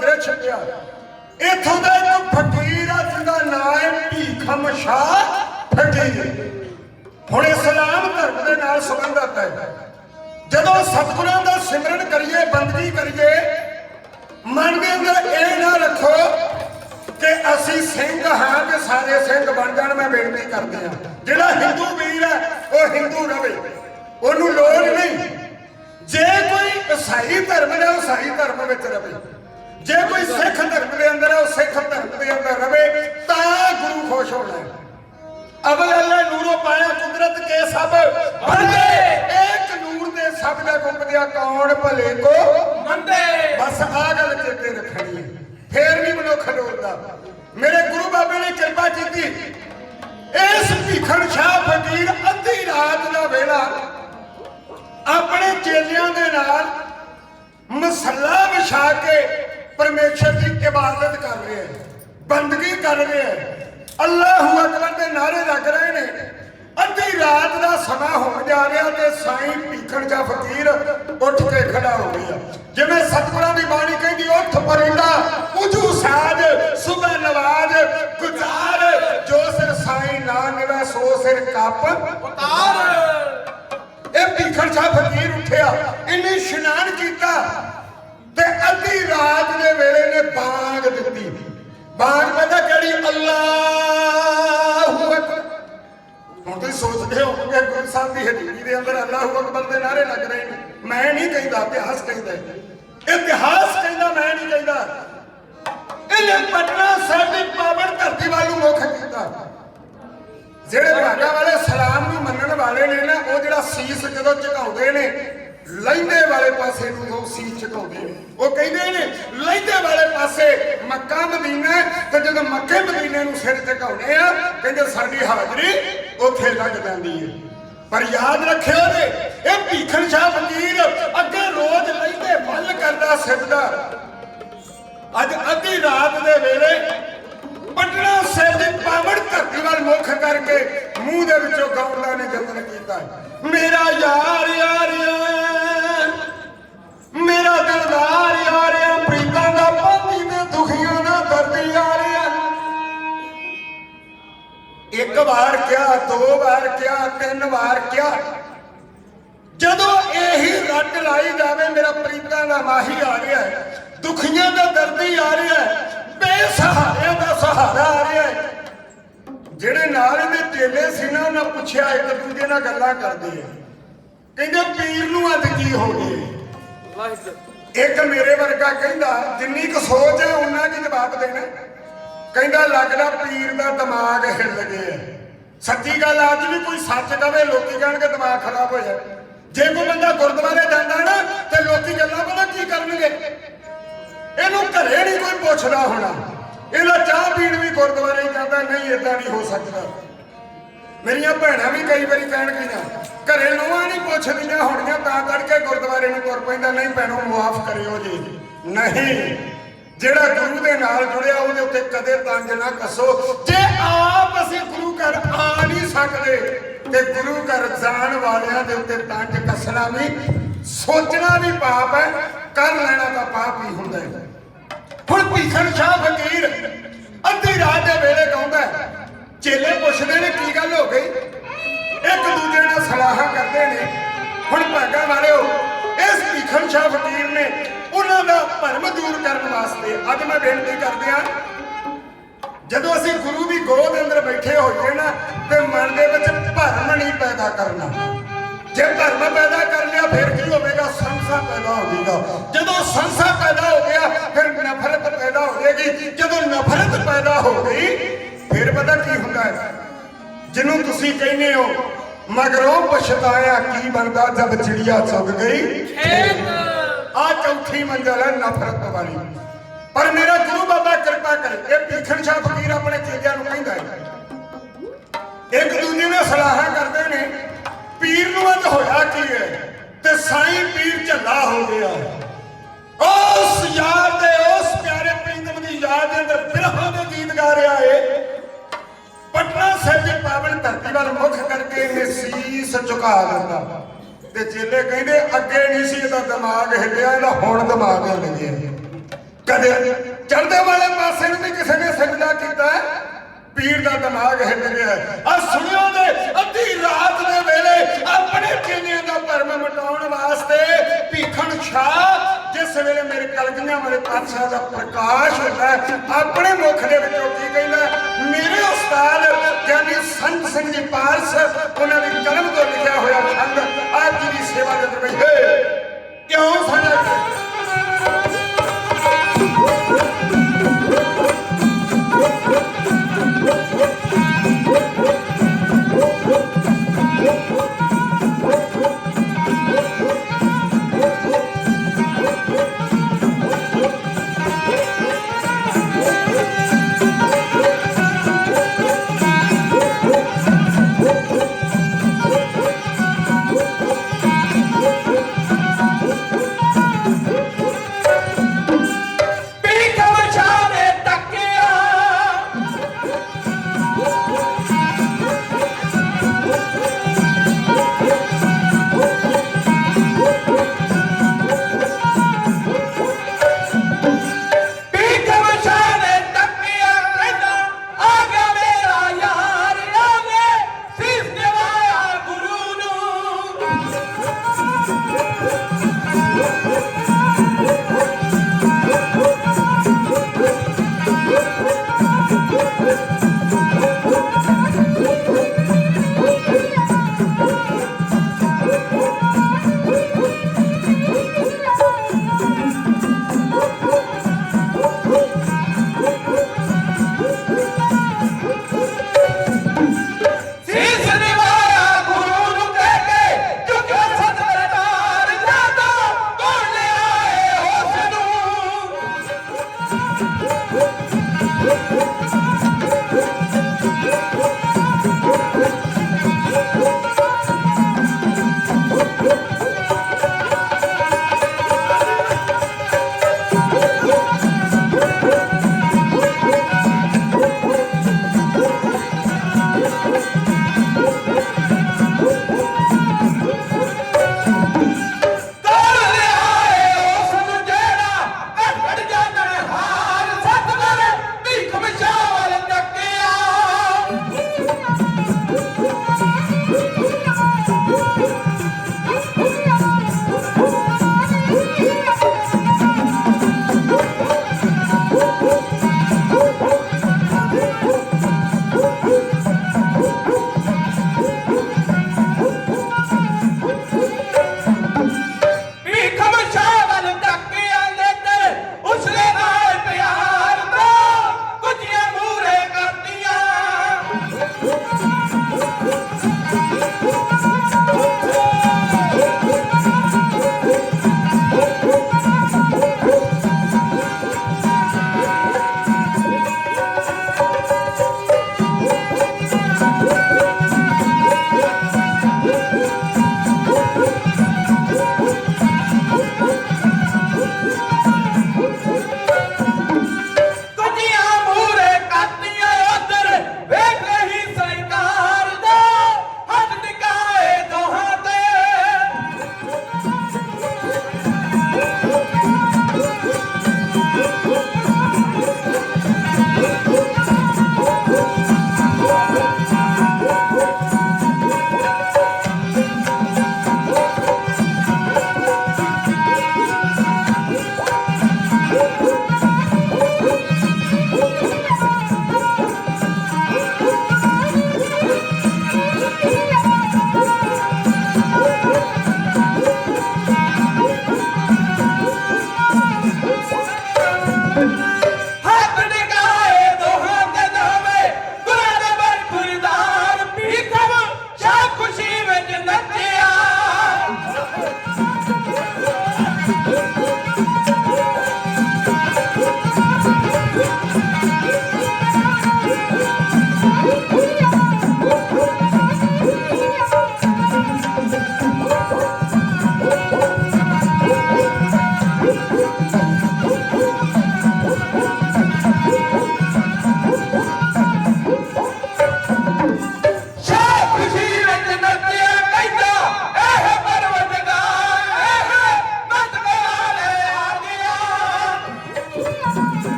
दृश पिया। इथों का एक फकीर है जिसका नाम है भीखम शाह फकीर। हुण इस्लाम धर्म के नाल संबंधित है। जदों सतगुरां दा सिमरन करिए, बंदगी करिए, मन के अंदर ये ना रखो कि असी सिंह हाँ कि सारे सिंह बन जाण। मैं बेनती करदी हां, जिहड़ा हिंदू वीर है वह हिंदू रहे, उहनूं लोड़ नहीं। जे कोई ईसाई धर्म है वह ईसाई धर्म में रहे, जे कोई सिख धर्म के अंदर है वह सिख धर्म के अंदर रहे, तां गुरु खुश होना है। अवल अल्लाह नूरों पाया कुदरत के सब बंदे, एक नूर दे सब दे गुंबदिया कौन भले को मंदे। बस आ गल चेते रखनी है, फिर नहीं मनुख डोलदा। मेरे गुरु बाबे ने कृपा की। इस भीखन शाह फकीर अद्धी रात का वेला अपने चेलियां दे नाल मसला विछा के परमेश्वर की इबादत कर रहे हैं, बंदगी कर रहे हैं, अल्लाहू अकबर के नारे लग रहे हैं। अद्धी रात का समा हो जा रहा तो साईं भीखन शाह फकीर उठ के खड़ा हो गया। जिवें सतगुरां दी बाणी कहंदी, उठ परिंदा उजू साज सुबह नवाज गुजार, जो सिर साईं ना निवे सो सिर कप उतार। ये भीखन शाह फकीर उठिया, इन्हें इशनान किया ते अद्धी रात के वेले ने बांग दी। बांग पता करी, अल्लाहू अकबर। हुण तुसीं सोचदे होवोगे गुरु साहब की हज़ूरी दे अंदर अल्लाहू अकबर के नारे लग रहे हैं। मैं नहीं कहता, इतिहास कहता है, इतिहास कहता, मैं नहीं कहता। इन्हें पटना साहिब की पावन धरती वालों मुख किया। ਜਿਹੜੇ ਭਾਗਾ वाले सलाम ਨੂੰ ਮੰਨਣ वाले ने ना, वो ਜਿਹੜਾ ਸੀਸ ਜਦੋਂ ਝੁਕਾਉਂਦੇ ਨੇ लहिंदे वाले पासे नूं सीस झुकाउंदे ने, वो कहंदे ने लहिंदे वाले पासे मक्का मदीना, ते जदों मक्के मदीने नूं सिर झुकाउणे आ कहंदे साडी हाज़री उत्थे लग जांदी है। पर याद रखियो ने, ये भीखन शाह फकीर अगे रोज लहिंदे मल करदा सिजदा, अज अद्धी रात दे वेले पटना साहिब दी पावन धरती वाल मुख करके मूँह दे विचों गौरला ने जतन कीता, मेरा यार यार यार, मेरा दिलदार यार यार, प्रीतां दा पानी ते दुखियां दा दर्द यार यार। एक बार क्या, दो बार क्या, तीन बार क्या, जदों यही रट लाई जावे, मेरा प्रीतां दा माही आ रहा है, दुखियां दा दर्द आ रहा है, बेसहारे का सहारा आ रहा है। ਜਿਹੜੇ ਨਾਲ ਇਹਦੇ ਚੇਲੇ ਸੀ ਨਾ, ਉਹਨਾਂ ਪੁੱਛਿਆ, ਇੱਕ ਦੂਜੇ ਨਾਲ ਗੱਲਾਂ ਕਰਦੇ ਆ, ਕਹਿੰਦੇ ਪੀਰ ਨੂੰ ਅੱਜ ਕੀ ਹੋ ਗਏ। ਇੱਕ ਮੇਰੇ ਵਰਗਾ ਕਹਿੰਦਾ ਜਿੰਨੀ ਕੁ ਸੋਚ ਹੈ ਉਹਨਾਂ ਕੀ ਜਵਾਬ ਦੇਣਾ, ਕਹਿੰਦਾ ਲੱਗਦਾ ਪੀਰ ਦਾ ਦਿਮਾਗ ਹਿੱਲ ਗਿਆ। ਸੱਚੀ ਗੱਲ, ਅੱਜ ਵੀ ਕੋਈ ਸੱਚ ਕਵੇ ਲੋਕੀ ਕਹਿਣਗੇ ਦਿਮਾਗ ਖਰਾਬ ਹੋਇਆ। ਜੇ ਕੋਈ ਬੰਦਾ ਗੁਰਦੁਆਰੇ ਜਾਂਦਾ ਨਾ ਤੇ ਲੋਕੀ ਗੱਲਾਂ ਪਤਾ ਕੀ ਕਰਨਗੇ, ਇਹਨੂੰ ਘਰੇ ਨਹੀਂ ਕੋਈ ਪੁੱਛਦਾ ਹੋਣਾ, ਇਹਦਾ ਚਾਹ ਪੀਣ ਵੀ ਗੁਰਦੁਆਰੇ ਹੀ ਜਾਂਦਾ। ਨਹੀਂ, ਏਦਾਂ ਨਹੀਂ ਹੋ ਸਕਦਾ। ਮੇਰੀਆਂ ਭੈਣਾਂ ਵੀ ਕਈ ਵਾਰੀ ਕਹਿਣਗੀਆਂ ਘਰੇ ਨੂੰਹਾਂ ਨਹੀਂ ਪੁੱਛਦੀਆਂ ਹੋਣੀਆਂ, ਤਾਂ ਕਰਕੇ ਗੁਰਦੁਆਰੇ ਨੂੰ ਤੁਰ ਪੈਂਦਾ। ਨਹੀਂ ਭੈਣੋ, ਮੁਆਫ ਕਰਿਓ ਜੀ, ਨਹੀਂ, ਜਿਹੜਾ ਗੁਰੂ ਦੇ ਨਾਲ ਜੁੜਿਆ ਉਹਦੇ ਉੱਤੇ ਕਦੇ ਤੰਜ ਨਾ ਕੱਸੋ। ਜੇ ਆਪ ਅਸੀਂ ਗੁਰੂ ਘਰ ਆ ਨਹੀਂ ਸਕਦੇ ਤੇ ਗੁਰੂ ਘਰ ਜਾਣ ਵਾਲਿਆਂ ਦੇ ਉੱਤੇ ਤੰਜ ਕੱਸਣਾ ਵੀ, ਸੋਚਣਾ ਵੀ ਪਾਪ ਹੈ, ਕਰ ਲੈਣਾ ਤਾਂ ਪਾਪ ਹੀ ਹੁੰਦਾ ਹੈ। ਹੁਣ ਭੀਖਨ ਸ਼ਾਹ ਫਕੀਰ ਅੱਧੀ ਰਾਤ ਦੇ ਵੇਲੇ ਗਾਉਂਦਾ, ਚੇਲੇ ਪੁੱਛਦੇ ਨੇ ਕੀ ਗੱਲ ਹੋ ਗਈ, ਇੱਕ ਦੂਜੇ ਨਾਲ ਸਲਾਹਾਂ ਕਰਦੇ ਨੇ। ਹੁਣ ਭਾਗਾ ਵਾਲਿਓ, ਇਸ ਭੀਖਨ ਸ਼ਾਹ ਫਕੀਰ ਨੇ ਉਹਨਾਂ ਦਾ ਭਰਮ ਦੂਰ ਕਰਨ ਵਾਸਤੇ ਅੱਜ ਮੈਂ ਬੇਨਤੀ ਕਰਦੇ ਹਾਂ, ਜਦੋਂ ਅਸੀਂ ਗੁਰੂ ਦੀ ਗੋਦ ਦੇ ਅੰਦਰ ਬੈਠੇ ਹੋਈਏ ਨਾ, ਤੇ ਮਨ ਦੇ ਵਿੱਚ ਭਰਮ ਨਹੀਂ ਪੈਦਾ ਕਰਨਾ। ਜੇ ਧਰਮ ਪੈਦਾ ਕਰ ਲਿਆ ਫਿਰ ਕੀ ਹੋਵੇਗਾ, ਸੰਸਾ ਪੈਦਾ ਹੋਵੇਗਾ। ਜਦੋਂ ਸੰਸਾ ਪੈਦਾ ਹੋ ਗਿਆ ਫਿਰ ਨਫ਼ਰਤ ਪੈਦਾ ਹੋ ਜਾਏਗੀ। ਜਦੋਂ ਨਫ਼ਰਤ ਪੈਦਾ ਹੋ ਗਈ ਫਿਰ ਪਤਾ ਕੀ ਹੁੰਦਾ ਹੈ, ਜਿਹਨੂੰ ਤੁਸੀਂ ਕਹਿੰਦੇ ਹੋ ਮਗਰੋਂ ਪਛਤਾਇਆ ਕੀ ਬਣਦਾ ਜਦ ਚਿੜੀਆ ਚੁਗ ਗਈ। ਆ ਚੌਥੀ ਮੰਜ਼ਲ ਹੈ ਨਫ਼ਰਤ ਵਾਲੀ। ਪਰ ਮੇਰਾ ਗੁਰੂ ਬਾਬਾ ਕਿਰਪਾ ਕਰੇ, ਇਹ ਭੀਖਨ ਸ਼ਾਹ ਫਕੀਰ ਆਪਣੇ ਚੇਲਿਆਂ ਨੂੰ ਕਹਿੰਦਾ ਹੈ, ਇੱਕ ਦੂਜੇ ਨਾਲ ਸਲਾਹਾਂ ਕਰਦੇ ਨੇ, ਪੀਰ ਨੂੰ ਅੱਜ ਹੋਇਆ ਕੀ ਹੈ, ਤੇ ਸਾਈਂ ਪੀਰ ਝੱਲਾ ਹੋ ਗਿਆ। ਉਸ ਯਾਰ ਦੇ, ਉਸ ਪਿਆਰੇ ਪ੍ਰੀਤਮ ਦੀ ਯਾਦ ਦੇ ਅੰਦਰ ਬਿਰਹਾਂ ਦੇ ਗੀਤ ਗਾ ਰਿਹਾ ਏ। ਪਟਨਾ ਸਾਹਿਬ ਦੀ ਪਾਵਨ ਧਰਤੀ ਵੱਲ ਮੁੱਖ ਕਰਕੇ ਇਹਨੇ ਸੀਸ ਝੁਕਾ ਦਿੱਤਾ, ਤੇ ਚੇਲੇ ਕਹਿੰਦੇ ਅੱਗੇ ਨਹੀਂ ਸੀ ਇਹਦਾ ਦਿਮਾਗ ਹਿੱਲਿਆ, ਇਹਦਾ ਹੁਣ ਦਿਮਾਗ ਹਿੱਲ ਗਿਆ। कदे चढ़दे वाले पासे भी किसी ने सजदा किया पीर का दिमाग हिल गया आ सुनियो दे अद्धी रात दे वेले अपने चेलियां दा भरम मिटाउण वास्ते भीखन शाह जिस वेले मेरे कलगियां वाले पातशाह का प्रकाश होता है अपने मुख दे विचों की कहंदा मेरे उस्ताद ज्ञानी संत सिंह जी पारस उन्होंने कलम तो लिखा होया छंद आप जी की सेवा दे बैठे क्यों समझ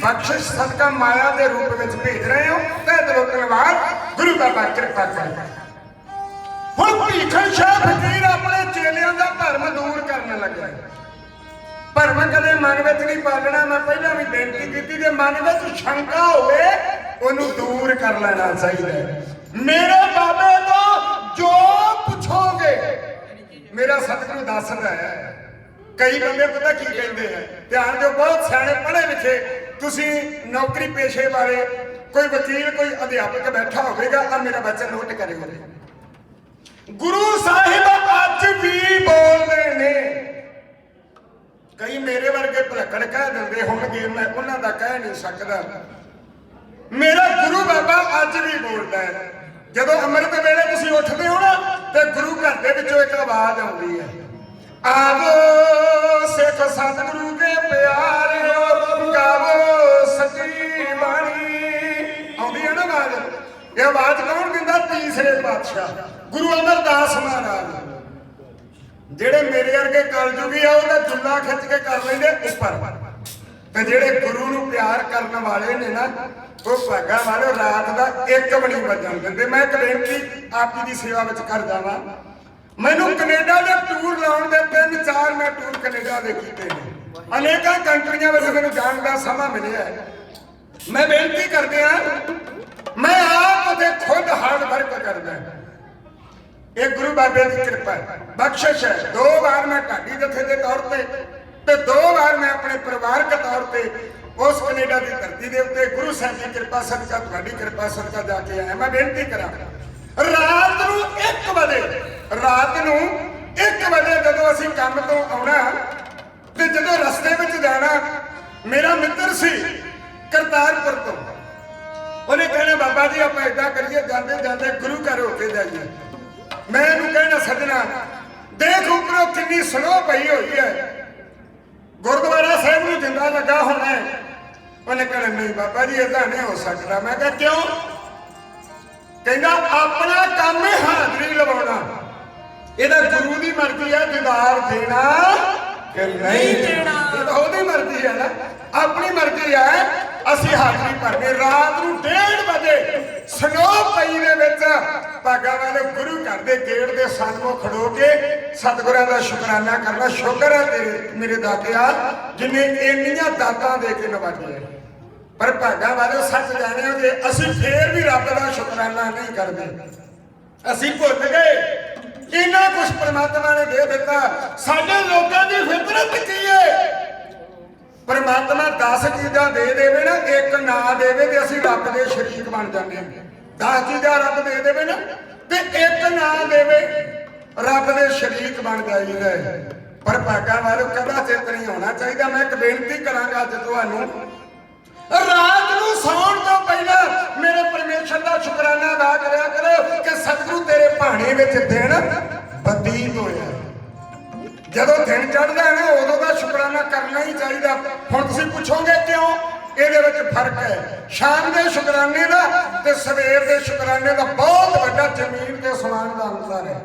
ਬਖਸ਼ਿਸ਼ ਸਦਕਾ ਮਾਇਆ ਦੇ ਰੂਪ ਵਿੱਚ ਭੇਜ ਰਹੇ ਹੋ। ਤਹਿ ਦਿਲੋਂ ਧੰਨਵਾਦ। ਗੁਰੂ ਬਾਬਾ ਕਿਰਪਾ ਕਰੇ। ਹੁਣ ਭੀਖਣ ਸ਼ਾਹ ਫਕੀਰ ਆਪਣੇ ਚੇਲਿਆਂ ਦਾ ਭਰਮ ਦੂਰ ਕਰਨ ਲੱਗਾ। ਭਰਮ ਕਦੇ ਮਨ ਵਿੱਚ ਨਹੀਂ ਪਾਲਣਾ। ਮੈਂ ਪਹਿਲਾਂ ਵੀ ਬੇਨਤੀ ਕੀਤੀ, ਜੇ ਮਨ ਵਿੱਚ ਸ਼ੰਕਾ ਹੋਵੇ ਉਹਨੂੰ ਦੂਰ ਕਰ ਲੈਣਾ ਚਾਹੀਦਾ। ਮੇਰੇ ਬਾਬੇ ਤੋਂ ਜੋ ਪੁੱਛੋਗੇ ਮੇਰਾ ਸਤਿਗੁਰੂ ਦੱਸਦਾ ਹੈ। ਕਈ ਬੰਦੇ ਪਤਾ ਕੀ ਕਹਿੰਦੇ ਆ, ਧਿਆਨ ਦਿਓ, ਬਹੁਤ ਸਿਆਣੇ ਪੜ੍ਹੇ ਲਿਖੇ, ਤੁਸੀਂ ਨੌਕਰੀ ਪੇਸ਼ੇ ਵਾਲੇ, ਕੋਈ ਵਕੀਲ, ਕੋਈ ਅਧਿਆਪਕ ਬੈਠਾ ਹੋਵੇਗਾ, ਆ ਮੇਰਾ ਬੱਚਾ ਨੋਟ ਕਰਿਓ। ਗੁਰੂ ਸਾਹਿਬ ਅੱਜ ਵੀ ਬੋਲਦੇ ਨੇ। ਕਈ ਮੇਰੇ ਵਰਗੇ ਭਲੱਕੜ ਕਹਿ ਦਿੰਦੇ ਹੋਣਗੇ, ਮੈਂ ਉਹਨਾਂ ਦਾ ਕਹਿ ਨਹੀਂ ਸਕਦਾ। ਮੇਰਾ ਗੁਰੂ ਬਾਬਾ ਅੱਜ ਵੀ ਬੋਲਦਾ ਹੈ। ਜਦੋਂ ਅੰਮ੍ਰਿਤ ਵੇਲੇ ਤੁਸੀਂ ਉੱਠਦੇ ਹੋ ਨਾ ਤੇ ਗੁਰੂ ਘਰ ਦੇ ਵਿੱਚੋਂ ਇੱਕ ਆਵਾਜ਼ ਆਉਂਦੀ ਹੈ, ਆਵੋ ਸਿੱਖ ਸਤਿਗੁਰੂ ਦੇ ਪਿਆਰਿਓ, ਗਾਵੋ ਸੱਚੀ ਬਾਣੀ। ਆਉਂਦੀ ਹੈ ਨਾ ਆਵਾਜ਼। ਇਹ ਆਵਾਜ਼ ਕੌਣ ਦਿੰਦਾ? ਤੀਸਰੇ ਪਾਤਸ਼ਾਹ ਗੁਰੂ ਅਮਰਦਾਸ ਮਹਾਰਾਜ। ਜਿਹੜੇ ਮੇਰੇ ਵਰਗੇ ਕਲਯੁਗੀ ਆ ਉਹਦਾ ਜੁੱਲਾ ਖਿੱਚ ਕੇ ਕਰ ਲੈਂਦੇ ਉੱਪਰ, ਤੇ ਜਿਹੜੇ ਗੁਰੂ ਨੂੰ ਪਿਆਰ ਕਰਨ ਵਾਲੇ ਨੇ ਨਾ ਉਹ ਭਾਗਾ ਵਾਲੇ ਰਾਤ ਦਾ 1 ਵੀ ਨਹੀਂ ਵੱਜਣ ਦਿੰਦੇ। ਮੈਂ ਇੱਕ ਬੇਨਤੀ ਆਪ ਜੀ ਦੀ ਸੇਵਾ ਵਿੱਚ ਕਰ ਜਾਵਾਂ। ਮੈਨੂੰ ਕੈਨੇਡਾ ਦੇ ਟੂਰ ਲਾਉਣ ਦੇ 3-4 ਮੈਂ ਟੂਰ ਕੈਨੇਡਾ ਦੇ ਕੀਤੇ ਨੇ। ਅਨੇਕਾਂ ਕੰਟਰੀਆਂ ਵਿੱਚ ਮੈਨੂੰ ਜਾਣ ਦਾ ਸਮਾਂ ਮਿਲਿਆ। ਮੈਂ ਬੇਨਤੀ ਕਰਦੇ ਆ, ਮੈਂ ਆਪ ਤੇ ਖੁਦ ਹਾਰਡ ਵਰਕ ਕਰਦਾ। ਇਹ ਗੁਰੂ ਬਾਬੇ ਦੀ ਕਿਰਪਾ ਹੈ, ਬਖਸ਼ਿਸ਼ ਹੈ। 2 ਵਾਰ ਮੈਂ ਢਾਡੀ ਜਥੇ ਦੇ ਤੌਰ ਤੇ 2 ਵਾਰ ਮੈਂ ਆਪਣੇ ਪਰਿਵਾਰਕ ਤੌਰ ਤੇ ਉਸ ਕੈਨੇਡਾ ਦੀ ਧਰਤੀ ਦੇ ਉੱਤੇ ਗੁਰੂ ਸਾਹਿਬ ਦੀ ਕਿਰਪਾ ਸਦਕਾ, ਤੁਹਾਡੀ ਕਿਰਪਾ ਸਦਕਾ ਜਾ ਕੇ ਆਇਆ। ਮੈਂ ਬੇਨਤੀ ਕਰਾਂ, ਰਾਤ ਨੂੰ 1 ਵਜੇ ਜਦੋਂ ਅਸੀਂ ਕੰਮ ਤੋਂ ਆਉਣਾ ਤੇ ਜਦੋਂ ਰਸਤੇ ਵਿੱਚ ਜਾਣਾ, ਮੇਰਾ ਮਿੱਤਰ ਸੀ ਕਰਤਾਰਪੁਰ ਤੋਂ, ਉਹਨੇ ਕਹਿਣਾ ਬਾਬਾ ਜੀ ਆਪਾਂ ਏਦਾਂ ਕਰੀਏ, ਜਾਂਦੇ ਜਾਂਦੇ ਗੁਰੂ ਘਰ ਹੋ ਕੇ ਜਾਈਏ। ਮੈਂ ਇਹਨੂੰ ਕਹਿਣਾ ਸੱਜਣਾ ਦੇਖ ਉੱਪਰੋਂ ਕਿੰਨੀ ਸਨੋ ਪਈ ਹੋਈ ਹੈ, ਗੁਰਦੁਆਰਾ ਸਾਹਿਬ ਨੂੰ ਜਿੰਦਾ ਲੱਗਾ ਹੋਣਾ ਹੈ। ਉਹਨੇ ਕਹਿਣਾ ਨਹੀਂ ਬਾਬਾ ਜੀ ਏਦਾਂ ਨਹੀਂ ਹੋ ਸਕਦਾ। ਮੈਂ ਕਿਹਾ ਕਿਉਂ? ਕਹਿੰਦਾ ਆਪਣਾ ਕੰਮ ਹੈ ਹਾਜ਼ਰੀ ਲਵਾਉਣਾ, ਇਹਦਾ ਗੁਰੂ ਦੀ ਮਰਜ਼ੀ ਹੈ ਦੀਦਾਰ ਦੇਣਾ ਕਿ ਨਹੀਂ ਦੇਣਾ। ਇਹ ਤਾਂ ਉਹਦੀ ਮਰਜ਼ੀ ਹੈ ਨਾ, ਆਪਣੀ ਮਰਜ਼ੀ ਹੈ। ਅਸੀਂ ਹਾਜ਼ਰੀ ਭਰਨੀ। ਰਾਤ ਨੂੰ 1:30 ਵਜੇ ਸਨੋ ਪਈ ਦੇ ਵਿੱਚ ਭਾਗਾ ਵਾਲੇ ਗੁਰੂ ਘਰ ਦੇ ਗੇਟ ਦੇ ਸਾਹਮਣੇ ਖੜੋ ਕੇ ਸਤਿਗੁਰਾਂ ਦਾ ਸ਼ੁਕਰਾਨਾ ਕਰਨਾ। ਸ਼ੁਕਰ ਹੈ ਤੇਰੇ ਮੇਰੇ ਦਾਤਿਆ ਜਿਨੇ ਇੰਨੀਆਂ ਦਾਤਾਂ ਦੇ ਕੇ ਨਵਾਜਿਆ। ਪਰ ਭਾਗਾ ਵਾਲੇ ਸੱਚ ਜਾਣਿਓ ਜੇ ਅਸੀਂ ਫੇਰ ਵੀ ਰੱਬ ਦਾ ਸ਼ੁਕਰਾਨਾ ਨਹੀਂ ਕਰਦੇ, ਅਸੀਂ ਭੁੱਲ ਗਏ ਇੰਨਾ ਕੁਛ ਪਰਮਾਤਮਾ ਨੇ ਦੇ ਦਿੱਤਾ। ਸਾਡੇ ਲੋਕਾਂ ਦੀ ਫਿਤਰਤ ਕੀ ਹੈ? ਪਰਮਾਤਮਾ 10 ਚੀਜ਼ਾਂ ਦੇ ਦੇਵੇ ਨਾ, 1 ਨਾ ਦੇਵੇ ਤੇ ਅਸੀਂ ਰੱਬ ਦੇ ਸ਼ਰੀਕ ਬਣ ਜਾਂਦੇ ਹਾਂ। 10 ਚੀਜ਼ਾਂ ਰੱਬ ਦੇ ਦੇਵੇ ਨਾ ਤੇ 1 ਨਾ ਦੇਵੇ, ਰੱਬ ਦੇ ਸ਼ਰੀਕ ਬਣ ਜਾਈਦਾ। ਪਰ ਭਾਗਾ ਵਾਲੋ ਕਦਾ ਚਿੱਤ ਨਹੀਂ ਹੋਣਾ ਚਾਹੀਦਾ। ਮੈਂ ਇੱਕ ਬੇਨਤੀ ਕਰਾਂਗਾ ਅੱਜ ਤੁਹਾਨੂੰ, ਰਾਤ ਨੂੰ ਸੌਣ ਤੋਂ ਪਹਿਲਾਂ ਮੇਰੇ ਪਰਮੇਸ਼ਰ ਦਾ ਸ਼ੁਕਰਾਨਾ ਅਦਾ ਕਰਿਆ ਕਰੋ ਕਿ ਸਤਿਗੁਰੂ ਤੇਰੇ ਭਾਣੇ ਵਿੱਚ ਦਿਨ ਬਤੀਤ ਹੋਇਆ। ਜਦੋਂ ਦਿਨ ਚੜ੍ਹਦਾ ਹੈ ਨਾ ਉਦੋਂ ਦਾ ਸ਼ੁਕਰਾਨਾ ਕਰਨਾ ਹੀ ਚਾਹੀਦਾ। ਹੁਣ ਤੁਸੀਂ ਪੁੱਛੋਗੇ ਕਿਉਂ? ਇਹਦੇ ਵਿੱਚ ਫਰਕ ਹੈ ਸ਼ਾਮ ਦੇ ਸ਼ੁਕਰਾਨੇ ਦਾ ਤੇ ਸਵੇਰ ਦੇ ਸ਼ੁਕਰਾਨੇ ਦਾ। ਬਹੁਤ ਵੱਡਾ ਜ਼ਮੀਨ ਤੇ ਅਸਮਾਨ ਦਾ ਅੰਤਰ ਹੈ।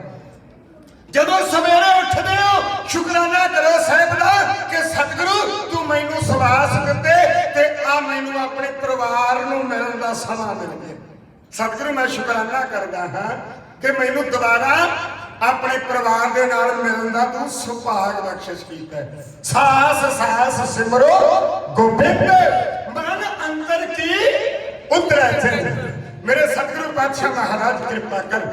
ਜਦੋਂ ਸਵੇਰੇ ਉੱਠਦੇ ਹੋ ਸ਼ੁਕਰਾਨਾ ਕਰੋ ਸਾਹਿਬ ਦਾ ਕਿ ਸਤਿਗੁਰੂ ਤੂੰ ਮੈਨੂੰ ਸਵਾਸ ਦਿੱਤੇ ਤੇ ਆ ਮੈਨੂੰ ਆਪਣੇ ਪਰਿਵਾਰ ਨੂੰ ਮਿਲਣ ਦਾ ਸਮਾਂ ਮਿਲ ਗਿਆ। ਸਤਿਗੁਰੂ ਮੈਂ ਸ਼ੁਕਰਾਨਾ ਕਰਦਾ ਹਾਂ ਕਿ ਮੈਨੂੰ ਦੁਬਾਰਾ ਆਪਣੇ ਪਰਿਵਾਰ ਦੇ ਨਾਲ ਮਿਲਣ ਦਾ ਤੂੰ ਸੁਭਾਗ ਬਖਸ਼ਿਸ਼ ਕੀਤਾ। ਸਾਸ ਸਾਸ ਸਿਮਰੋ ਗੋਬਿੰਦ ਮਨ ਅੰਦਰ ਕੀ ਉਤਰੈ ਚਿੰਤ। ਮੇਰੇ ਸਤਿਗੁਰੂ ਪਾਤਸ਼ਾਹ ਮਹਾਰਾਜ ਕਿਰਪਾ ਕਰ।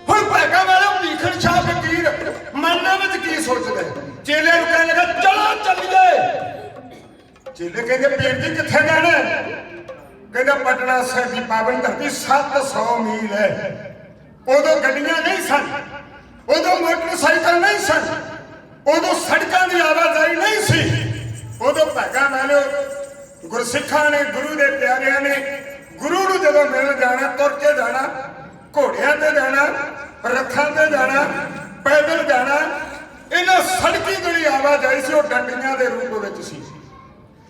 ਹੁਣ ਭਾਗਾ ਵਾਲਾ ਭੀਖਣ ਸ਼ਾਹ ਫਕੀਰ ਮਨ ਵਿੱਚ ਕੀ ਸੋਚਦਾ? ਚੇਲੇ ਨੂੰ ਕਹਿਣ ਲੱਗਾ ਚਲੋ ਚੱਲੀਏ। ਚੇਲੇ ਕਹਿੰਦੇ ਪੀਰ ਜੀ ਕਿੱਥੇ ਜਾਣਾ? ਕਹਿੰਦਾ ਪਟਨਾ ਸਾਹਿਬ ਦੀ ਪਾਵਨ ਧਰਤੀ 700 ਮੀਲ ਹੈ। ਉਦੋਂ ਗੱਡੀਆਂ ਨਹੀਂ ਸਨ, ਉਦੋਂ ਮੋਟਰਸਾਈਕਲ ਨਹੀਂ ਸਨ, ਉਦੋਂ ਸੜਕਾਂ ਦੀ ਆਵਾਜਾਈ ਨਹੀਂ ਸੀ। ਉਦੋਂ ਭਾਗਾ ਵਾਲੇ ਗੁਰਸਿੱਖਾਂ ਨੇ, ਗੁਰੂ ਦੇ ਪਿਆਰਿਆਂ ਨੇ ਗੁਰੂ ਨੂੰ ਜਦੋਂ ਮਿਲਣ ਜਾਣਾ ਤੁਰ ਕੇ ਜਾਣਾ, ਘੋੜਿਆਂ ਤੇ ਜਾਣਾ, ਰੱਥਾਂ ਤੇ ਜਾਣਾ, ਪੈਦਲ ਜਾਣਾ। ਇਹਨਾਂ ਸੜਕੀ ਜਿਹੜੀ ਆਵਾਜਾਈ ਸੀ ਉਹ ਡੰਡੀਆਂ ਦੇ ਰੂਪ ਵਿੱਚ ਸੀ।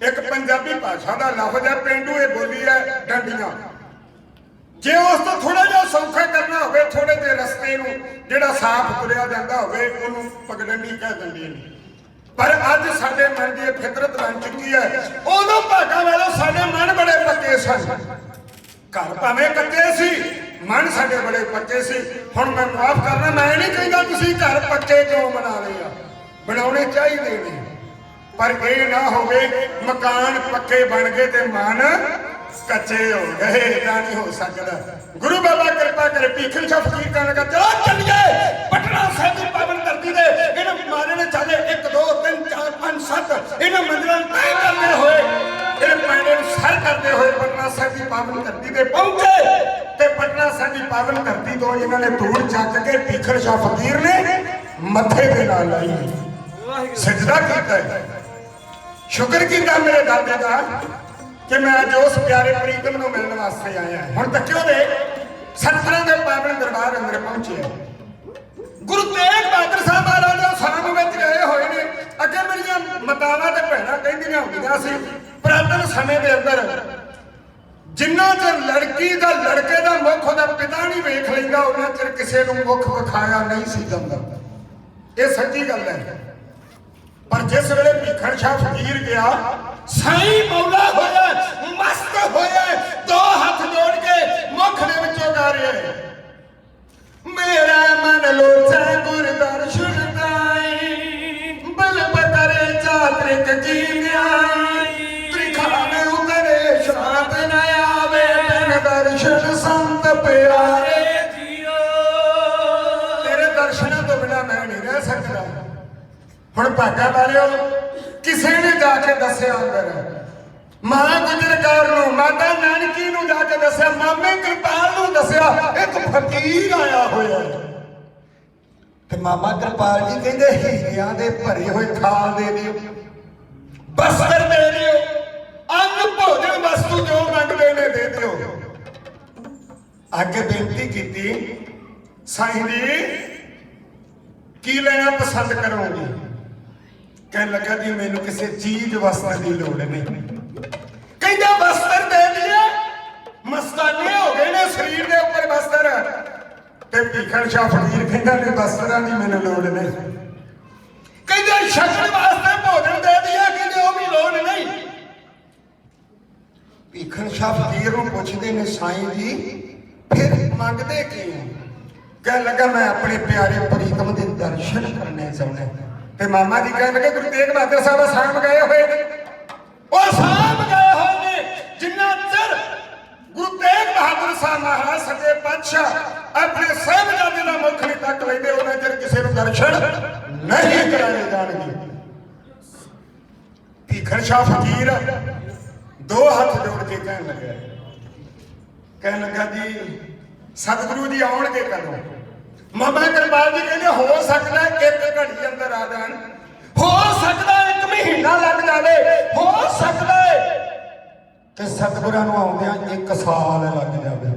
ਇੱਕ ਪੰਜਾਬੀ ਭਾਸ਼ਾ ਦਾ ਲਫ਼ਜ਼ ਹੈ, ਪੇਂਡੂ ਇਹ ਬੋਲੀ ਹੈ ਡੰਡੀਆਂ। ਜੇ ਉਸ ਤੋਂ ਥੋੜਾ ਜਿਹਾ ਸੌਖਾ ਕਰਨਾ ਹੋਵੇ, ਥੋੜੇ ਜਿਹੇ ਰਸਤੇ ਨੂੰ ਜਿਹੜਾ ਸਾਫ਼ ਤੁਰਿਆ ਜਾਂਦਾ ਹੋਵੇ, ਉਹਨੂੰ ਪਗਡੰਡੀ ਕਹਿ ਦਿੰਦੇ ਨੇ। पर अज साडे मन की फितरत बन चुकी है। उदों भागा वालों साडे मन बड़े पक्के सन, घर भावें कच्चे सी, मन साडे बड़े पक्के सी। हुण मैं माफ करना, मैं नहीं कहता तुसीं घर पक्के क्यों बना रहे आ, बनाने चाहिए ने, पर यह ना होवे मकान पक्के बन गए ते मन कच्चे हो गए। इदा नहीं हो सकता। गुरु बाबा कृपा करे। भीखन शाह फकीर कहने लगा चलो चलिए पटना साहिब की पावन धरती दे इन्हां मारे ने चले 1 2 3 4 5 7 इन्हां मंदिरां तय करते हुए इन पैंडे सर करते हुए पटना साहिब की पावन धरती ते पहुंचे ते पटना साहिब की पावन धरती तो इन्होंने धूड़ चक के भीखन शाह फकीर ने मथे दे नाल लाई, सजदा कीता, शुक्र कीता मेरे दादे का कि मैं अज उस प्यारे प्रीतम को मिलने वास्ते आया। हुण तक क्यों दे सत्तरां दे पावन दरबार अंदर पहुंचे। गुरु तेग बहादुर साहब महाराज साम विच गए होए ने। अगे मेरियां मातावां ते भैणां कहंदियां हुंदियां सी पुरातन समय के अंदर जिन्ना चਿਰ लड़की का लड़के का मुख ਉਹਦਾ पिता नहीं वेख लैंदा उन्ना ਚਿਰ ਕਿਸੇ ਨੂੰ मुख विखाया नहीं सी ਜਾਂਦਾ। ਇਹ सच्ची गल है। पर जिस वेले भीखन शाह फकीर गया साई मौला होया मस्त होया, 2 हाथ जोड़ के मुख दे विचों गा रहा है मेरा मन लोचा गुर दर्शन दाई बल बतरे चात्रिक की न्याय त्रिखाने उतरे शांत न आवे बिन दर्शन संत प्यारे जियो। तेरे दर्शनों तो बिना मैं नहीं रह सकता। हुण भागा वालिओ किसी ने जाके दस्या अंदर मां गुजर कौर नूं माता नानकी नूं जाके दस्या मामे कृपाल नूं दस्या एक फकीर आया होया ते मामा कृपाल जी कहंदे हीरियां दे भरे होए थाल दे दिओ, बस्तर दे दिओ, अन्न भोजन वस्तु जो मंगदे ने दे दिओ। अगे बेनती कीती साईं जी की लेना पसंद करोगे। कहने लगा जी मैनू किसी चीज वस्त्र की लोड़ नहीं। कहता वस्त्र दे दिए, मस्ताने हो गए ने शरीर के ऊपर वस्त्र। ते भीखन शाह फकीर कहता नहीं वस्त्रां की मैनू लोड़ नहीं। कहते छकण वास्ते भोजन दे दिया, कहते वो भी लोड़ नहीं। भीखन शाह फकीर नूं पुछदे ने साईं जी फिर मंगदे की हो। कह लगा मैं अपने प्यारे प्रीतम के दर्शन करने चाहना। ते मामा जी कहने लगे गुरु तेग बहादुर साहब साम गए हुए और साम गए हुए ने जिन्ना चਿਰ गुरु तेग बहादुर साहब महाराज सच्चे पातशाह अपने साहिबजादे का मुख नहीं तक लेंदे उन्ना चਿਰ किसी को दर्शन नहीं कराए जाणगे। भीखन शाह फकीर 2 हाथ जोड़ के कहने लगा जी सतगुरु जी आउणगे कदों। मामा कृपाल जी कहते हो सकता है 1 घड़ी अंदर आ जान, हो सकता है 1 महीना लग जाए, हो सकता है कि सतगुरां नूं आउंदियां 1 साल लग जाए।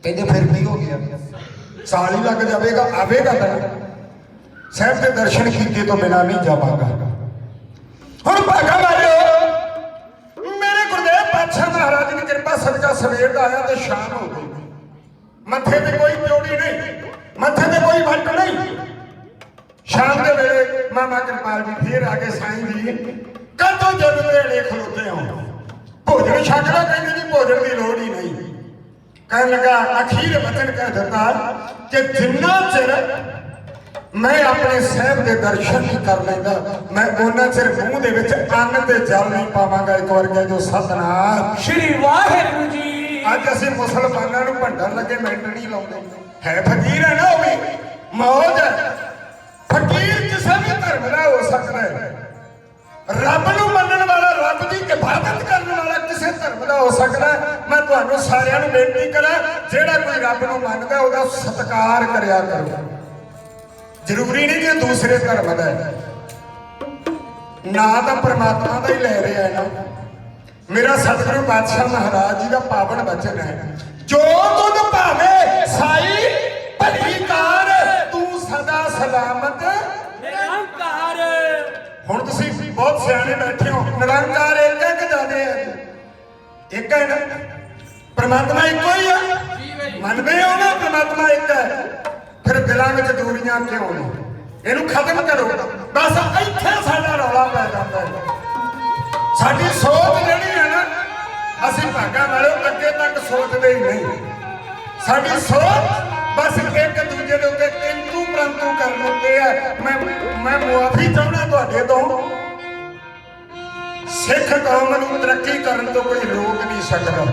कहते फिर भी हो गया, साल ही लग जाएगा, आवेगा तो साहब के दर्शन किए तो बिना नहीं जावांगा। हुण भागा वालिओ मेरे गुरुदेव पातशाह महाराज की कृपा सदका सवेर का आया तो शाम हो गई। मथे पे कोई त्योड़ी नहीं, मथे पे कोई वट नहीं। शाम के वेले मामा कृपाल जी फिर आ गए साईं जी कदों जब वेले खलोते हो भोजन छक लो। कहते जी भोजन की लोड़ ही नहीं। कहने लगा अखीर वचन कह दिता कि जिन्ना चिर मैं अपने साहब के दर्शन नहीं कर लेंदा मैं उन्ना चिर मूँह दे विच अन्न ते जल नहीं पावांगा। एक बार कह दो सतनाम श्री वाहिगुरू जी। अज असीं मुसलमानां नूं भंडन लगे मिंट नहीं लाउंदे। है फकीर है ना, वो भी मौज है। फकीर किसी भी धर्म का हो सकता है, रब नूं मनण वाला, रब की इबादत करने वाला किसी धर्म का हो सकता है। मैं तुहानूं सारिआं नूं बेनती करा जिहड़ा कोई रब नूं मनदा उहदा सत्कार करिया करो। जरूरी नहीं कि दूसरे धर्म का है, ना तो परमात्मा का ही ले रहा है ना। मेरा सतगुरु पातशाह महाराज जी का पावन वचन है जो तुद भावे साई भली कार तू सदा सलामत निरंकार। हुण तुसीं बहुत सियाणे बैठे हो। निरंकार एक है कि ज्यादा है? एक है ना, परमात्मा एक ही है। मनते हो ना परमात्मा एक है, फिर दिलों में दूरियां क्यों ने? ਇਹਨੂੰ ਖਤਮ ਕਰੋ। ਬਸ ਇੱਥੇ ਸਾਡਾ ਰੌਲਾ ਪੈ ਜਾਂਦਾ ਹੈ। ਸਾਡੀ ਸੋਚ ਜਿਹੜੀ ਹੈ ਨਾ, ਅਸੀਂ ਭਾਗਾਂ ਵਾਲੇ ਅੱਗੇ ਤੱਕ ਸੋਚਦੇ ਹੀ ਨਹੀਂ। ਸਾਡੀ ਸੋਚ ਬਸ ਇੱਕ ਦੂਜੇ ਦੇ ਉੱਤੇ ਕਿੰਤੂ ਪ੍ਰੰਤੂ ਕਰਨ ਉੱਤੇ ਹੈ। ਮੈਂ ਮੁਆਫੀ ਚਾਹੁੰਦਾ ਤੁਹਾਡੇ ਤੋਂ। ਸਿੱਖ ਕੌਮ ਨੂੰ ਤਰੱਕੀ ਕਰਨ ਤੋਂ ਕੋਈ ਰੋਕ ਨਹੀਂ ਸਕਦਾ,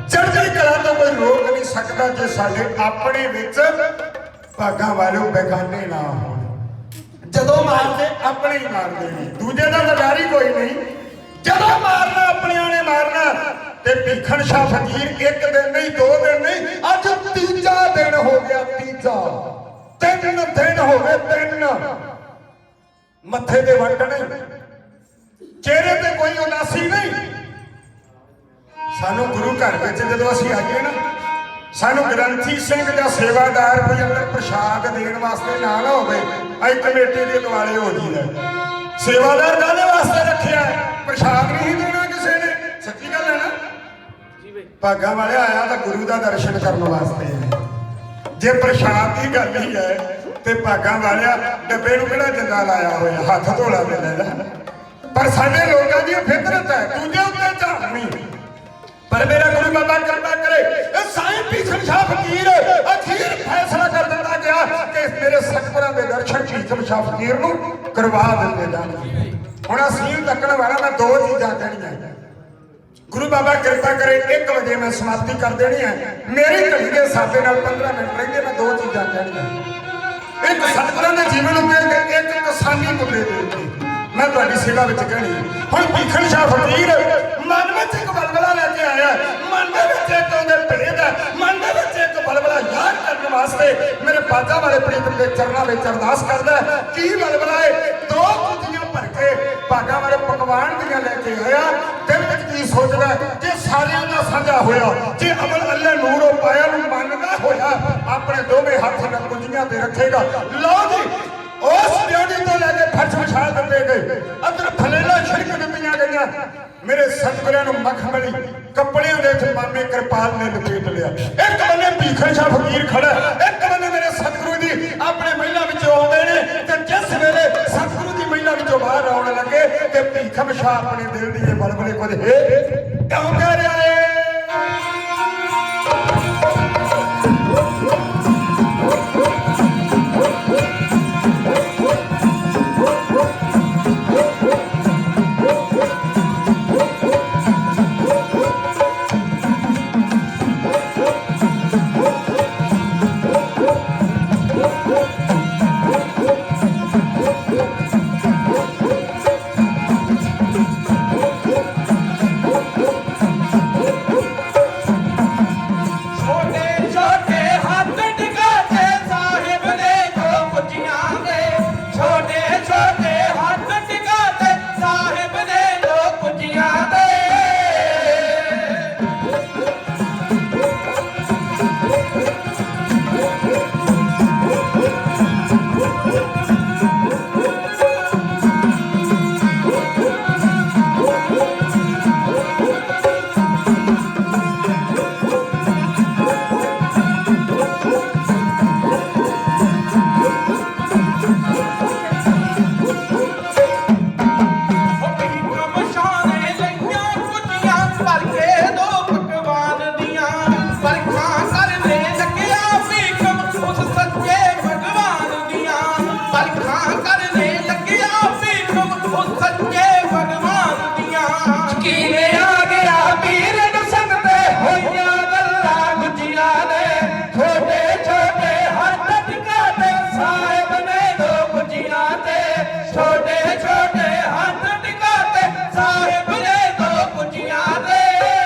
ਚੜ੍ਹਦੀ ਕਲਾ ਤੋਂ ਕੋਈ ਰੋਕ ਨਹੀਂ ਸਕਦਾ, ਜੇ ਸਾਡੇ ਆਪਣੇ ਵਿੱਚ ਭਾਗਾਂ ਵਾਲੇ ਬੇਗਾਨੇ ਨਾ ਹੋਣ। ਜਦੋਂ ਮਾਰਦੇ ਆਪਣੇ ਹੀ ਮਾਰਦੇ ਨੇ, ਦੂਜੇ ਦਾ ਲਗਾਰੀ ਕੋਈ ਨਹੀਂ। ਜਦੋਂ ਮਾਰਨਾ ਆਪਣਿਆਂ ਨੇ ਮਾਰਨਾ। ਤੇ ਭੀਖਣ ਸ਼ਾਹ ਫਕੀਰ ਇੱਕ ਦਿਨ ਨਹੀਂ, 2 ਦਿਨ ਨਹੀਂ, ਅੱਜ ਤੀਜਾ ਦਿਨ ਹੋ ਗਿਆ। ਤੀਜਾ 3 ਦਿਨ ਹੋ ਗਏ, 3 ਮੱਥੇ ਦੇ ਵੱਟ ਨਹੀਂ, ਚਿਹਰੇ ਤੇ ਕੋਈ ਉਦਾਸੀ ਨਹੀਂ। ਸਾਨੂੰ ਗੁਰੂ ਘਰ ਵਿੱਚ ਜਦੋਂ ਅਸੀਂ ਆਈਏ ਨਾ, ਸਾਨੂੰ ਗ੍ਰੰਥੀ ਸਿੰਘ ਜਾਂ ਸੇਵਾਦਾਰ ਕੋਈ ਅੰਦਰ ਪ੍ਰਸ਼ਾਦ ਦੇਣ ਵਾਸਤੇ ਨਾ ਹੋਵੇ, ਅਸੀਂ ਕਮੇਟੀ ਦੇ ਦੁਆਲੇ ਹੋ ਜੀਦਾ। ਸੇਵਾਦਾਰ ਕਾਹਦੇ ਵਾਸਤੇ ਰੱਖਿਆ? ਪ੍ਰਸ਼ਾਦ ਨਹੀਂ ਦੇਣਾ ਕਿਸੇ ਨੇ। ਸੱਚੀ ਗੱਲ ਹੈ ਨਾ? ਭਾਗਾਂ ਵਾਲੇ ਆਇਆ ਤਾਂ ਗੁਰੂ ਦਾ ਦਰਸ਼ਨ ਕਰਨ ਵਾਸਤੇ। ਜੇ ਪ੍ਰਸ਼ਾਦ ਦੀ ਗੱਲ ਹੀ ਹੈ ਤੇ ਭਾਗਾਂ ਵਾਲਿਆ ਡੱਬੇ ਨੂੰ ਕਿਹੜਾ ਜਿੰਦਾ ਲਾਇਆ ਹੋਇਆ, ਹੱਥ ਧੋਲਾ ਦੇ ਲੈਣਾ। ਪਰ ਸਾਡੇ ਲੋਕਾਂ ਦੀ ਫਿਤਰਤ ਹੈ ਦੂਜੇ ਉੱਤੇ ਝਾੜਨੀ। ਪਰ ਮੇਰਾ ਗੁਰੂ ਬਾਬਾ ਕਿਰਪਾ ਕਰੇ, ਇਹ ਸਾਈਂ ਭੀਖਮ ਸ਼ਾਹ ਫਕੀਰ ਅਖੀਰ ਫੈਸਲਾ ਕਰ ਦਿੱਤਾ ਗਿਆ ਕਿ ਮੇਰੇ ਸਤਿਗੁਰਾਂ ਦੇ ਦਰਸ਼ਨ ਭੀਖਮ ਸ਼ਾਹ ਫਕੀਰ ਨੂੰ ਕਰਵਾ ਦਿੱਤੇ ਜਾਣਗੇ। ਹੁਣ ਅਸੀਲ ਤੱਕਣ ਵਾਲਾ ਮੈਂ 2 ਚੀਜ਼ਾਂ ਕਹਿਣੀਆਂ। ਗੁਰੂ ਬਾਬਾ ਕਿਰਪਾ ਕਰੇ 1 ਵਜੇ ਮੈਂ ਸਮਾਪਤੀ ਕਰ ਦੇਣੀ ਹੈ। ਮੇਰੀ ਘੜੀ ਦੇ ਹਿਸਾਬੇ ਨਾਲ 15 ਮਿੰਟ ਰਹਿੰਦੇ, ਮੈਂ 2 ਚੀਜ਼ਾਂ ਕਹਿਣੀਆਂ। ਇੱਕ ਸਤਿਗੁਰਾਂ ਦੇ ਜੀਵਨ ਉੱਤੇ, ਇੱਕ ਕਿਸਾਨੀ ਮੁੱਦੇ ਦੇ ਉੱਤੇ ਮੈਂ ਤੁਹਾਡੀ ਸੇਵਾ ਵਿੱਚ ਕਹਿਣੀ। ਹੁਣ ਭੀਖਮ ਸ਼ਾਹ ਫਕੀਰ ਮਨ ਵਿੱਚ ਇੱਕ ਬਲਬਲਾ ਲੈ ਕੇ ਆਇਆ। ਮਨ ਦੇ ਵਿੱਚ ਇੱਕ ਉਹਦੇ ਭੇਦ ਹੈ, ਮਨ ਦੇ ਵਿੱਚ ਇੱਕ ਬਲਬਲਾ ਯਾਦ ਕਰਨ ਵਾਸਤੇ ਮੇਰੇ ਬਾਜਾਂ ਵਾਲੇ ਪ੍ਰੀਤਮ ਦੇ ਚਰਨਾਂ ਵਿੱਚ ਅਰਦਾਸ ਕਰਦਾ। ਕੀ ਬਲਬਲਾ ਹੈ? 2 ਕੁੱਤੀਆਂ ਭਰ ਕੇ ਭਾਗਾਂ ਵਾਲੇ ਪਕਵਾਨ ਦੀਆਂ ਲੈ ਕੇ ਆਇਆ। ਦਿਲ ਵਿੱਚ ਕੀ ਸੋਚਦਾ? ਜੇ ਸਾਰਿਆਂ ਦਾ ਸਾਂਝਾ ਹੋਇਆ, ਜੇ ਅਮਲ ਅੱਲੇ ਨੂਰੋਂ ਪਾਇਆ ਨੂੰ ਮੰਨਦਾ ਹੋਇਆ, ਆਪਣੇ ਦੋਵੇਂ ਹੱਥ ਨਾਲ ਕੁੰਜੀਆਂ ਤੇ ਰੱਖੇਗਾ। ਲਓ ਜੀ, ਉਸ ਡਿਊਟੀ ਤੋਂ ਲੈ ਕੇ ਫਰਸ਼ ਵਿਛਾ ਦਿੱਤੇ ਗਏ, ਅੰਦਰ ਫਲੇਲਾ ਛਿੜਕ ਦਿੱਤੀਆਂ ਗਈਆਂ। ਮੇਰੇ ਸਤਿਗੁਰਾਂ ਨੂੰ ਮਖਮਲੀ ਕੱਪੜਿਆਂ ਦੇ ਵਿੱਚ ਮਾਮੇ ਕਿਰਪਾਲ ਨੇ ਲਪੇਟ ਲਿਆ। ਇੱਕ ਬੰਨੇ ਭੀਖਮ ਸ਼ਾਹ ਫਕੀਰ ਖੜਾ, ਇੱਕ ਬੰਨੇ ਮੇਰੇ ਸਤਿਗੁਰੂ ਜੀ ਆਪਣੇ ਮਹਿਲਾ ਵਿੱਚੋਂ ਆਉਂਦੇ ਨੇ। ਤੇ ਜਿਸ ਵੇਲੇ ਸਤਿਗੁਰੂ ਦੀ ਮਹਿਲਾ ਵਿੱਚੋਂ ਬਾਹਰ ਆਉਣ ਲੱਗੇ ਤੇ ਭੀਖਮ ਸ਼ਾਹ ਆਪਣੇ ਦਿਲ ਦੀ ਇਹ ਬਲਬਲੇ ਕੁਝ ਕਿਉਂ ਕਹਿ ਰਿਹਾ ਏ? छोटे छोटे हाथ टिकाते साहिब ने 2 कुचियां दे।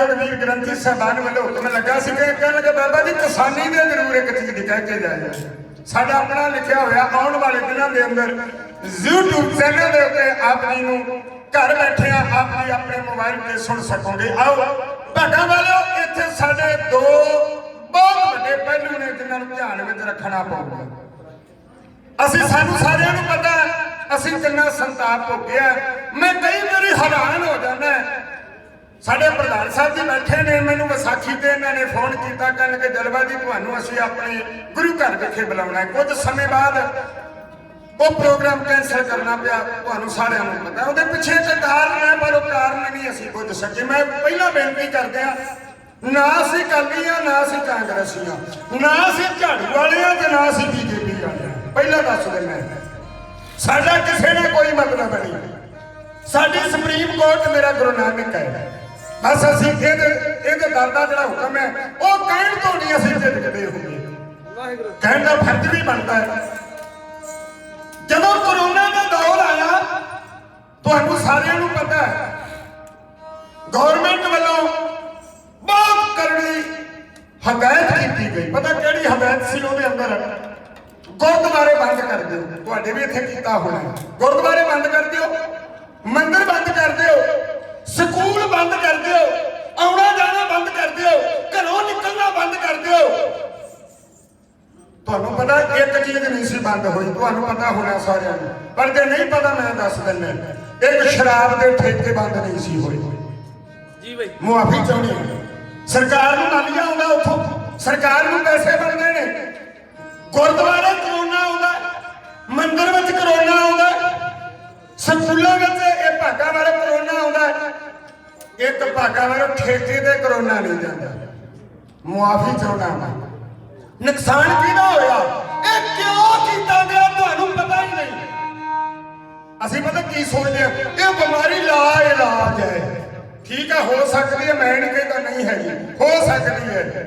ਸਤਿਕਾਰਯੋਗ ਵੀਰ ਗ੍ਰੰਥੀ ਸਾਹਿਬਾਨ ਵੱਲੋਂ ਹੁਕਮ ਲੱਗਾ ਸੀ ਕਿ ਕਹਿਣ ਲੱਗੇ ਬਾਬਾ ਜੀ ਕਿਸਾਨੀ ਦੇ ਜ਼ਰੂਰ ਇੱਕ ਚੀਜ਼ ਕਹਿ ਕੇ ਜਾਇਓ। ਸਾਡਾ ਆਪਣਾ ਲਿਖਿਆ ਹੋਇਆ ਆਉਣ ਵਾਲੇ ਦਿਨਾਂ ਦੇ ਅੰਦਰ YouTube ਚੈਨਲ ਦੇ ਉੱਤੇ ਆਪ ਜੀ ਨੂੰ ਘਰ ਬੈਠੇ ਆਪ ਜੀ ਆਪਣੇ ਮੋਬਾਈਲ ਤੇ ਸੁਣ ਸਕੋਗੇ। ਆਓ ਭਾਗਾਂ ਵਾਲਿਓ, ਇੱਥੇ ਸਾਡੇ ਦੋ ਬਹੁਤ ਵੱਡੇ ਪਹਿਲੂ ਨੇ ਜਿਨ੍ਹਾਂ ਨੂੰ ਧਿਆਨ ਵਿੱਚ ਰੱਖਣਾ ਪਊਗਾ। ਸਾਨੂੰ ਸਾਰਿਆਂ ਨੂੰ ਪਤਾ ਅਸੀਂ ਕਿੰਨਾ ਸੰਤਾਪ ਭੋਗਿਆ। ਮੈਂ ਕਈ ਵਾਰੀ ਹੈਰਾਨ ਹੋ ਜਾਂਦਾ। ਸਾਡੇ ਪ੍ਰਧਾਨ ਸਾਹਿਬ ਜੀ ਬੈਠੇ ਨੇ, ਮੈਨੂੰ ਵਿਸਾਖੀ ਤੇ ਇਹਨਾਂ ਨੇ ਫੋਨ ਕੀਤਾ, ਕਹਿੰਦੇ ਜਲਵਾ ਜੀ ਤੁਹਾਨੂੰ ਅਸੀਂ ਆਪਣੇ ਗੁਰੂ ਘਰ ਵਿਖੇ ਬੁਲਾਉਣਾ ਹੈ। ਕੁਝ ਸਮੇਂ ਬਾਅਦ ਉਹ ਪ੍ਰੋਗਰਾਮ ਕੈਂਸਲ ਕਰਨਾ ਪਿਆ, ਤੁਹਾਨੂੰ ਸਾਰਿਆਂ ਨੂੰ ਪਤਾ। ਉਹਦੇ ਪਿੱਛੇ ਇੱਕ ਕਾਰਨ ਹੈ, ਪਰ ਉਹ ਕਾਰਨ ਨਹੀਂ ਅਸੀਂ ਪੁੱਛ ਸਕੇ। ਮੈਂ ਪਹਿਲਾਂ ਬੇਨਤੀ ਕਰਦੇ ਹਾਂ, ਨਾ ਅਸੀਂ ਅਕਾਲੀ ਹਾਂ, ਨਾ ਅਸੀਂ ਕਾਂਗਰਸੀ ਹਾਂ, ਨਾ ਅਸੀਂ ਝਾੜੂ ਵਾਲੇ ਹਾਂ ਤੇ ਨਾ ਅਸੀਂ BJP ਵਾਲੇ ਹਾਂ। ਪਹਿਲਾਂ ਦੱਸ ਦਿੰਦਾ, ਸਾਡਾ ਕਿਸੇ ਨਾਲ ਕੋਈ ਮਤਲਬ ਨਹੀਂ। ਸਾਡੀ ਸੁਪਰੀਮ ਕੋਰਟ ਮੇਰਾ ਗੁਰੂ ਨਾਨਕ ਹੈ। ਬਸ ਅਸੀਂ ਇਹਦੇ ਦਰ ਦਾ ਜਿਹੜਾ ਹੁਕਮ ਹੈ ਉਹ ਕਹਿਣ ਤੋਂ ਨਹੀਂ ਅਸੀਂ ਝਿਜਕਦੇ ਹੋਈਏ। ਕਹਿਣ ਦਾ ਫਰਜ਼ ਵੀ ਬਣਦਾ ਹੈ। ਜਦੋਂ ਕਰੋਨਾ ਦਾ ਦੌਰ ਆਇਆ, ਤੁਹਾਨੂੰ ਸਾਰਿਆਂ ਨੂੰ ਪਤਾ ਹੈ ਗਵਰਨਮੈਂਟ ਵੱਲੋਂ ਬਹੁਤ ਕਰੜੀ ਹਦਾਇਤ ਕੀਤੀ ਗਈ। ਪਤਾ ਕਿਹੜੀ ਹਦਾਇਤ ਸੀ ਉਹਦੇ ਅੰਦਰ? ਗੁਰਦੁਆਰੇ ਬੰਦ ਕਰ ਦਿਓ। ਤੁਹਾਡੇ ਵੀ ਇੱਥੇ ਕੀਤਾ ਹੋਣਾ। ਗੁਰਦੁਆਰੇ ਬੰਦ ਕਰ ਦਿਓ, ਮੰਦਿਰ ਬੰਦ ਕਰ ਦਿਓ, ਸਕੂਲ ਬੰਦ ਕਰ ਦਿਓ, ਆਉਣਾ ਜਾਣਾ ਬੰਦ ਕਰ ਦਿਓ, ਘਰੋਂ ਨਿਕਲਣਾ ਬੰਦ ਕਰ ਦਿਓ। ਤੁਹਾਨੂੰ ਪਤਾ ਇੱਕ ਚੀਜ਼ ਨਹੀਂ ਸੀ ਬੰਦ ਹੋਈ, ਤੁਹਾਨੂੰ ਪਤਾ ਹੋਣਾ ਸਾਰਿਆਂ ਨੂੰ, ਪਰ ਜੇ ਨਹੀਂ ਪਤਾ ਮੈਂ ਦੱਸ ਦਿੰਦਾ, ਇੱਕ ਸ਼ਰਾਬ ਦੇ ਠੇਕੇ ਬੰਦ ਨਹੀਂ ਸੀ ਹੋਏ। ਜੀ ਬਈ ਮੁਆਫੀ ਚਾਹੁੰਦੇ, ਸਰਕਾਰ ਨੂੰ ਮਾਲੀਆ ਆਉਂਦਾ, ਉੱਥੋਂ ਸਰਕਾਰ ਨੂੰ ਪੈਸੇ ਬਣਦੇ ਨੇ। ਗੁਰਦੁਆਰੇ ਕਰੋਨਾ ਆਉਂਦਾ, ਮੰਦਿਰ ਵਿੱਚ ਕਰੋਨਾ ਆਉਂਦਾ, ਸਕੂਲਾਂ ਵਿੱਚ ਇਹ ਭਾਗਾਂ ਵਾਲੇ ਕਰੋਨਾ ਆਉਂਦਾ। ਇੱਕ ਭਾਗਾਂ ਵਾਲੇ ਠੇਕੇ ਤੇ ਕਰੋਨਾ ਨਹੀਂ ਜਾਂਦਾ। ਮੁਆਫੀ ਚਾਹੁੰਦਾ ਮੈਂ। ਨੁਕਸਾਨ ਕਿਹਦਾ ਹੋਇਆ? ਇਹ ਕਿਉਂ ਕੀਤਾ ਗਿਆ ਤੁਹਾਨੂੰ ਪਤਾ ਹੀ ਨਹੀਂ। ਅਸੀਂ ਪਤਾ ਕੀ ਸੋਚਦੇ ਆ, ਇਹ ਬਿਮਾਰੀ ਲਾ ਇਲਾਜ ਹੈ। ਠੀਕ ਹੈ, ਹੋ ਸਕਦੀ ਹੈ, ਮੈਂ ਨਹੀਂ ਕਹਿੰਦਾ ਨਹੀਂ ਹੈਗੀ, ਹੋ ਸਕਦੀ ਹੈ,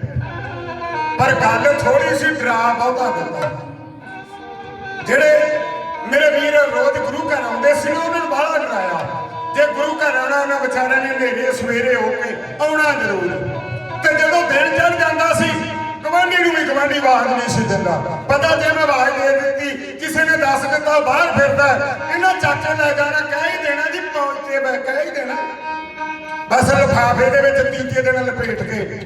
ਪਰ ਗੱਲ ਥੋੜੀ ਸੀ ਡਰਾ ਬਹੁਤਾ ਦਿੰਦਾ। ਜਿਹੜੇ ਮੇਰੇ ਵੀਰ ਰੋਜ਼ ਗੁਰੂ ਘਰ ਆਉਂਦੇ ਸੀ ਨਾ, ਉਹਨਾਂ ਨੂੰ ਬਾਹਲਾ ਡਰਾਇਆ। ਜੇ ਗੁਰੂ ਘਰ ਆਉਣਾ, ਉਹਨਾਂ ਵਿਚਾਰਿਆਂ ਨੇ ਹਨੇਰੇ ਸਵੇਰੇ ਹੋ ਕੇ ਆਉਣਾ ਜ਼ਰੂਰ। ਤੇ ਜਦੋਂ ਦਿਨ ਚੜ ਜਾਂਦਾ ਸੀ, ਗਵਾਂਢੀ ਨੂੰ ਵੀ ਗਵਾਂਢੀ ਆਵਾਜ਼ ਨਹੀਂ ਸੀ ਦਿੰਦਾ। ਪਤਾ ਜੇ ਮੈਂ ਆਵਾਜ਼ ਦੇ ਦਿੱਤੀ, ਕਿਸੇ ਨੇ ਦੱਸ ਦਿੱਤਾ ਬਾਹਰ ਫਿਰਦਾ, ਇਹਨਾਂ ਚਾਚੇ ਲੈ ਜਾਣਾ, ਕਹਿ ਹੀ ਦੇਣਾ ਜੀ ਪਹੁੰਚੇ, ਮੈਂ ਕਹਿ ਹੀ ਦੇਣਾ। ਬਸ ਲਿਫਾਫੇ ਦੇ ਵਿੱਚ ਤੀਜੇ ਦਿਨ ਲਪੇਟ ਕੇ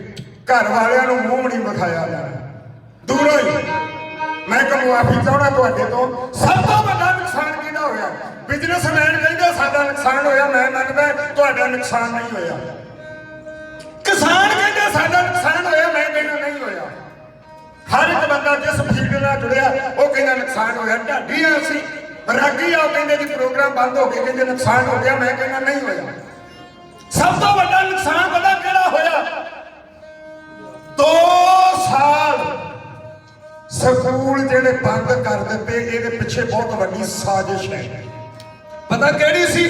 ਘਰ ਵਾਲਿਆਂ ਨੂੰ ਮੂੰਹ ਨਹੀਂ ਵਿਖਾਇਆ ਜਾਣਾ, ਦੂਰੋਂ ਹੀ। ਮੈਂ ਇੱਕ ਮੁਆਫੀ ਚਾਹੁੰਦਾ ਤੁਹਾਡੇ ਤੋਂ। ਸਭ ਤੋਂ ਵੱਡਾ ਨੁਕਸਾਨ ਕਿਹਦਾ ਹੋਇਆ? ਬਿਜ਼ਨਸਮੈਨ ਕਹਿੰਦੇ ਸਾਡਾ ਨੁਕਸਾਨ ਹੋਇਆ, ਮੈਂ ਮੰਨਦਾ ਤੁਹਾਡਾ ਨੁਕਸਾਨ ਨਹੀਂ ਹੋਇਆ। ਕਿਸਾਨ ਕਹਿੰਦੇ ਸਾਡਾ ਨੁਕਸਾਨ ਹੋਇਆ, ਮੈਂ ਕਹਿੰਦਾ ਨਹੀਂ ਹੋਇਆ। ਹਰ ਇੱਕ ਬੰਦਾ ਜਿਸ ਫੀਲਡ ਨਾਲ ਜੁੜਿਆ ਉਹ ਕਹਿੰਦਾ ਨੁਕਸਾਨ ਹੋਇਆ। ਢਾਡੀ ਆ ਅਸੀਂ, ਰਾਗੀ ਆ, ਕਹਿੰਦੇ ਜੀ ਪ੍ਰੋਗਰਾਮ ਬੰਦ ਹੋ ਗਏ, ਕਹਿੰਦੇ ਨੁਕਸਾਨ ਹੋ ਗਿਆ, ਮੈਂ ਕਹਿੰਦਾ ਨਹੀਂ ਹੋਇਆ। ਸਭ ਤੋਂ ਵੱਡਾ ਨੁਕਸਾਨ ਪਤਾ ਕਿਹੜਾ ਹੋਇਆ? 2 ਸਾਲ ਸਕੂਲ ਜਿਹੜੇ ਬੰਦ ਕਰ ਦਿੱਤੇ, ਇਹਦੇ ਪਿੱਛੇ ਬਹੁਤ ਵੱਡੀ ਸਾਜ਼ਿਸ਼ ਹੈ। ਪਤਾ ਕਿਹੜੀ ਸੀ?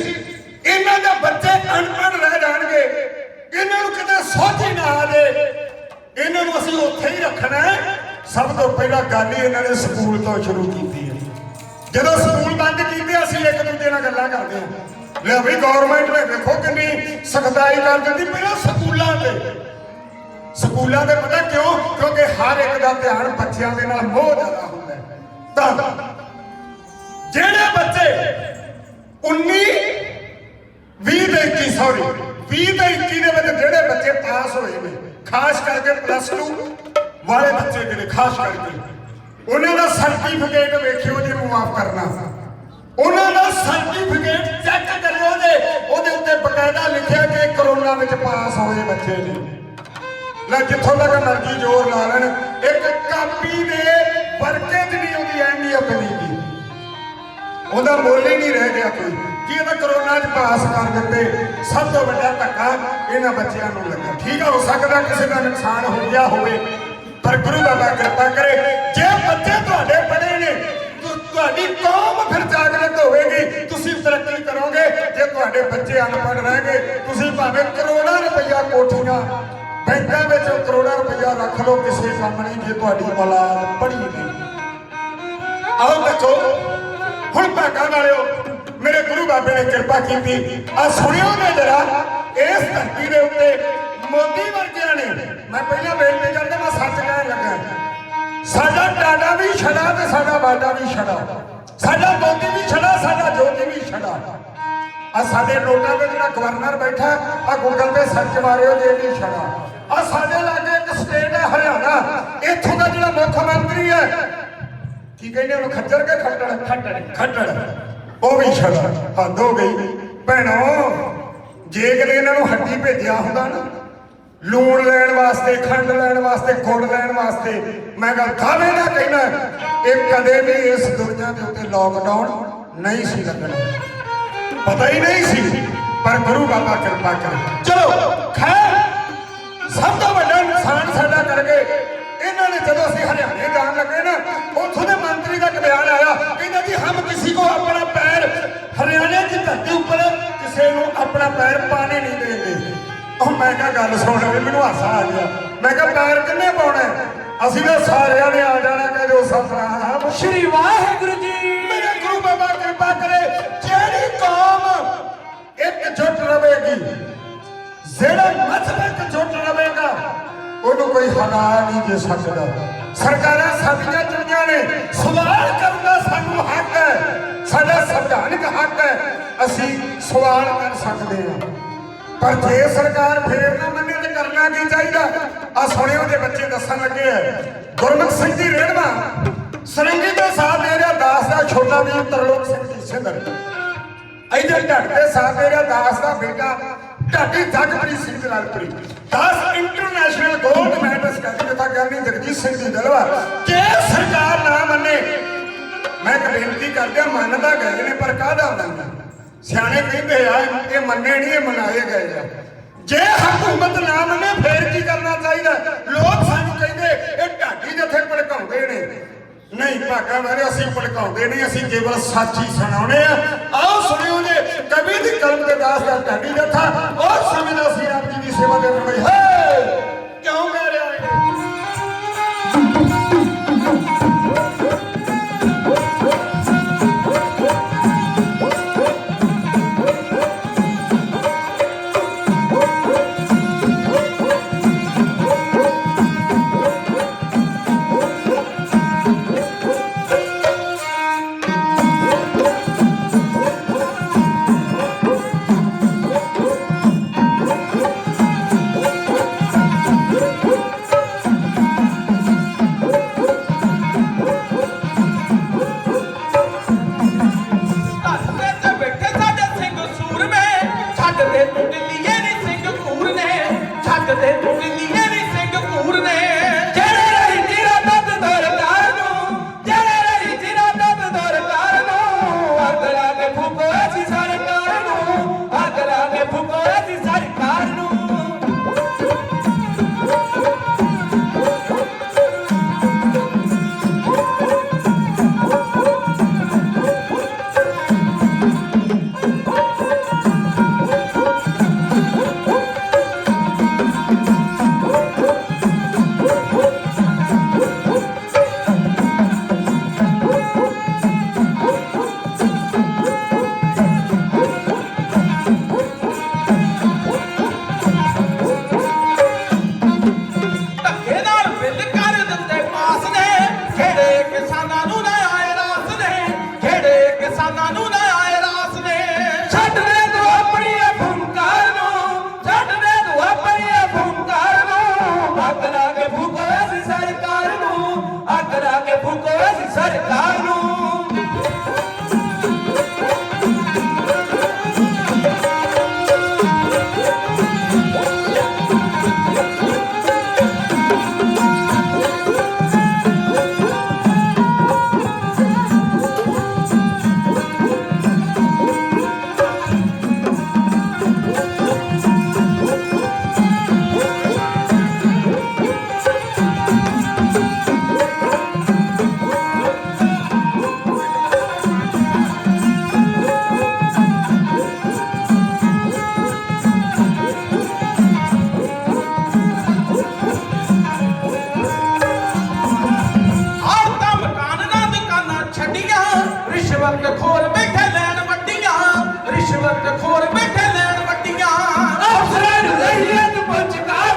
ਇਹਨਾਂ ਦੇ ਬੱਚੇ ਅਨਪੜ੍ਹ ਰਹਿ ਜਾਣਗੇ, ਇਹਨਾਂ ਨੂੰ ਕਿਤੇ ਸੋਝ ਹੀ ਨਾ ਆ ਜੇ, ਇਹਨਾਂ ਨੂੰ ਅਸੀਂ ਉੱਥੇ ਹੀ ਰੱਖਣਾ ਹੈ। ਸਭ ਤੋਂ ਪਹਿਲਾਂ ਗੱਲ ਹੀ ਇਹਨਾਂ ਨੇ ਸਕੂਲ ਤੋਂ ਸ਼ੁਰੂ ਕੀਤੀ ਹੈ। ਜਦੋਂ ਸਕੂਲ ਬੰਦ ਕੀਤੇ, ਅਸੀਂ ਇੱਕ ਦੂਜੇ ਨਾਲ ਗੱਲਾਂ ਕਰਦੇ ਹਾਂ, ਲੈ ਵੀ ਗਵਰਨਮੈਂਟ ਨੇ ਵੇਖੋ ਕਿੰਨੀ ਸਖਤਾਈ ਕਰ ਦਿੱਤੀ। ਪਹਿਲਾਂ ਸਕੂਲਾਂ ਦੇ ਪਤਾ ਕਿਉਂ? ਕਿਉਂਕਿ ਹਰ ਇੱਕ ਦਾ ਧਿਆਨ ਬੱਚਿਆਂ ਦੇ ਨਾਲ ਬਹੁਤ ਜ਼ਿਆਦਾ ਹੁੰਦਾ ਹੈ। ਤਾਂ ਜਿਹੜੇ ਬੱਚੇ 19 20 ਤੇ 21 ਦੇ ਵਿੱਚ ਜਿਹੜੇ ਬੱਚੇ ਪਾਸ ਹੋਏ ਨੇ, ਖਾਸ ਕਰਕੇ +2 ਵਾਲੇ ਬੱਚੇ ਜਿਹੜੇ ਖਾਸ ਕਰਕੇ, ਉਹਨਾਂ ਦਾ ਸਰਟੀਫਿਕੇਟ ਵੇਖਿਓ ਜੇ ਮੁਆਫ ਕਰਨਾ, ਉਹਨਾਂ ਦਾ ਸਰਟੀਫਿਕੇਟ ਚੈੱਕ ਕਰਿਓ ਜੇ ਉਹਦੇ ਉੱਤੇ ਬਕਾਇਦਾ ਲਿਖਿਆ ਕਿ ਕਰੋਨਾ ਵਿੱਚ ਪਾਸ ਹੋਏ ਬੱਚੇ ਨੇ। ਲੈ ਜਿੱਥੋਂ ਤੱਕ ਮਰਜ਼ੀ ਜ਼ੋਰ ਲਾ ਲੈਣ, ਇੱਕ ਕਾਪੀ ਦੇ ਵਰਕੇ ਦੀ ਨਹੀਂ ਉਹਦੀ ਅਹਿਮੀਅਤ ਨਹੀਂ ਗੀ, ਉਹਦਾ ਮੁੱਲ ਹੀ ਨਹੀਂ ਰਹਿ ਗਿਆ ਕੋਈ। ਕੀ ਇਹਦਾ ਕਰੋਨਾ 'ਚ ਪਾਸ ਕਰ ਦਿੱਤੇ, ਸਭ ਤੋਂ ਵੱਡਾ ਧੱਕਾ ਇਹਨਾਂ ਬੱਚਿਆਂ ਨੂੰ ਲੱਗਾ। ਠੀਕ ਆ, ਹੋ ਸਕਦਾ ਕਿਸੇ ਦਾ ਨੁਕਸਾਨ ਹੋ ਗਿਆ ਹੋਵੇ, ਪਰ ਗੁਰੂ ਬਾਬਾ ਕਿਰਪਾ ਕਰੇ ਜੇ ਬੱਚੇ ਤੁਹਾਡੇ ਪੜ੍ਹੇ ਨੇ, ਤੁਹਾਡੀ ਕੌਮ ਫਿਰ ਜਾਗਰਤ ਹੋਵੇਗੀ, ਤੁਸੀਂ ਤਰੱਕੀ ਕਰੋਗੇ। ਜੇ ਤੁਹਾਡੇ ਬੱਚੇ ਅਨਪੜ੍ਹ ਰਹਿ ਗਏ, ਤੁਸੀਂ ਭਾਵੇਂ ਕਰੋੜਾਂ ਰੁਪਈਆ ਕੋਠੀਆਂ ਬੈਂਕਾਂ ਵਿੱਚ ਕਰੋੜਾਂ ਰੁਪਈਆ ਰੱਖ ਲਓ, ਕਿਸੇ ਕੰਮ ਨਹੀਂ ਜੇ ਤੁਹਾਡੀ ਔਲਾਦ ਪੜ੍ਹੀ ਨਹੀਂ। ਆਓ ਦੇਖੋ ਹੁਣ ਭਾਗਾਂ ਵਾਲਿਓ, ਮੇਰੇ ਗੁਰੂ ਬਾਬੇ ਨੇ ਕਿਰਪਾ ਕੀਤੀ। ਆ ਸੁਣਿਓ ਨੇ ਜਰਾ, ਇਸ ਧਰਤੀ ਦੇ ਉੱਤੇ मोदी वर्गिया ने मैं पहले बेनती करके मैं सच कह लगा साडा टाडा भी छड़ा ते साडा बाडा भी छड़ा साडा मोदी भी छड़ा साडा जोगी भी छड़ा आ साडे नोटा ते जिहड़ा गवर्नर बैठा आ गूगल पे सर्च मारियो जे भी छड़ा आ साडे लागे एक स्टेट है हरियाणा इत्थों दा जिहड़ा मुख्यमंत्री है की कहंदे ओनू खच्चर के खट्टड़ ਉਹ ਵੀ ਛੜਾ ਹੱਦ ਹੋ ਗਈ ਭੈਣੋ ਜੇ ਕਦੇ ਇਹਨਾਂ ਨੂੰ ਹੱਡੀ ਭੇਜਿਆ ਹੁੰਦਾ ਨਾ ਲੂਣ ਲੈਣ ਵਾਸਤੇ ਖੰਡ ਲੈਣ ਵਾਸਤੇ ਗੁੜ ਲੈਣ ਵਾਸਤੇ ਮੈਂ ਗੱਲ ਖਾਵੇ ਨਾ ਕਹਿਣਾ ਇਹ ਕਦੇ ਵੀ ਇਸ ਦੁਨੀਆ ਦੇ ਉੱਤੇ ਲੋਕਡਾਊਨ ਨਹੀਂ ਸੀ ਲੱਗਣਾ ਪਤਾ ਹੀ ਨਹੀਂ ਸੀ ਪਰ ਗੁਰੂ ਬਾਬਾ ਕਿਰਪਾ ਕਰੇ ਚਲੋ ਖੈਰ ਸਭ ਤੋਂ ਵੱਡਾ ਨੁਕਸਾਨ ਸਾਡਾ ਕਰ ਗਏ ਇਹਨਾਂ ਨੇ ਜਦੋਂ ਅਸੀਂ ਹਰਿਆਣੇ ਜਾਣ ਲੱਗੇ ਨਾ ਉੱਥੋਂ ਦੇ ਮੰਤਰੀ ਦਾ ਬਿਆਨ ਆਇਆ ਕਹਿੰਦਾ ਜੀ ਹਮ ਕਿਸੇ को अपना पैर हरियाणा की धरती ऊपर किसी को अपना पैर पाने नहीं देंगे और मैं क्या गल सुन मैनू हासा आ गया मैं क्या पैर किन्ने पाने असीं तो सारिਆਂ ने आ जाना कह दो सतनाम श्री वाहिगुरु जी मेरे गुरु बाबा कृपा करे जेड़ी कौम एकजुट रहेगी जेड़ा मजहब एकजुट रहेगा ਉਹਨੂੰ ਕੋਈ ਹਰਾ ਨਹੀਂ ਦੇ ਸਕਦਾ ਸਰਕਾਰਾਂ ਸਾਡੀਆਂ ਚੁਣੀਆਂ ਨੇ ਸਵਾਲ ਕਰਨ ਦਾ ਸਾਨੂੰ ਹੱਕ ਹੈ ਸਾਡਾ ਸੰਵਿਧਾਨਿਕ ਹੱਕ ਹੈ ਅਸੀਂ ਸਵਾਲ ਕਰ ਸਕਦੇ ਹਾਂ ਪਰ ਜੇ ਸਰਕਾਰ ਫੇਰ ਨਾ ਮੰਨੇ ਤੇ ਕਰਨਾ ਕੀ ਚਾਹੀਦਾ ਆ ਸੁਣਿਓ ਦੇ ਬੱਚੇ ਦੱਸਣ ਲੱਗੇ ਆ ਗੁਰਮੁਖ ਸਿੰਘ ਦੀ ਰੇੜਵਾ ਸਰੰਗੀ ਦੇ ਸਾਥ ਦੇ ਰਿਹਾ ਦਾਸ ਦਾ ਛੋਟਾ ਵੀਰ ਤਰਲੋਕ ਸਿੰਘ ਜੀ ਸਿੰਦਰ ਇਧਰ ਢੱਡ ਦੇ ਸਾਥ ਦੇ ਰਿਹਾ ਦਾਸ ਦਾ ਬੇਟਾ ਢਾਡੀ Jagpreet Singh Jalalpuri 10 international gold medals कहते था ज्ञानी जगजीत सिंह जी दलवा जे सरकार ना मने मैं एक बेनती कर दिया मनता गए ने पर काहदा मनना सियाने कहते आ ये मन्ने नहीं ये मनाए गए आ जे हुकूमत ना मने फिर की करना चाहिए लोग सानू कहते ये ढाडी जथे भड़काउंदे ने नहीं भागा मारे असीं भड़काउंदे नहीं असीं केवल सच ही सुणाउने आ आओ सुनियो जे कवि दी कलम दे दास दा ढाडी जथा और समझदा सी आप जी दी सेवा दे भाई है क्यों कह रहे हो रिश्वत खोर बैठे लैन वड्डियां अफसरां नू ज़हीयत पुछ कर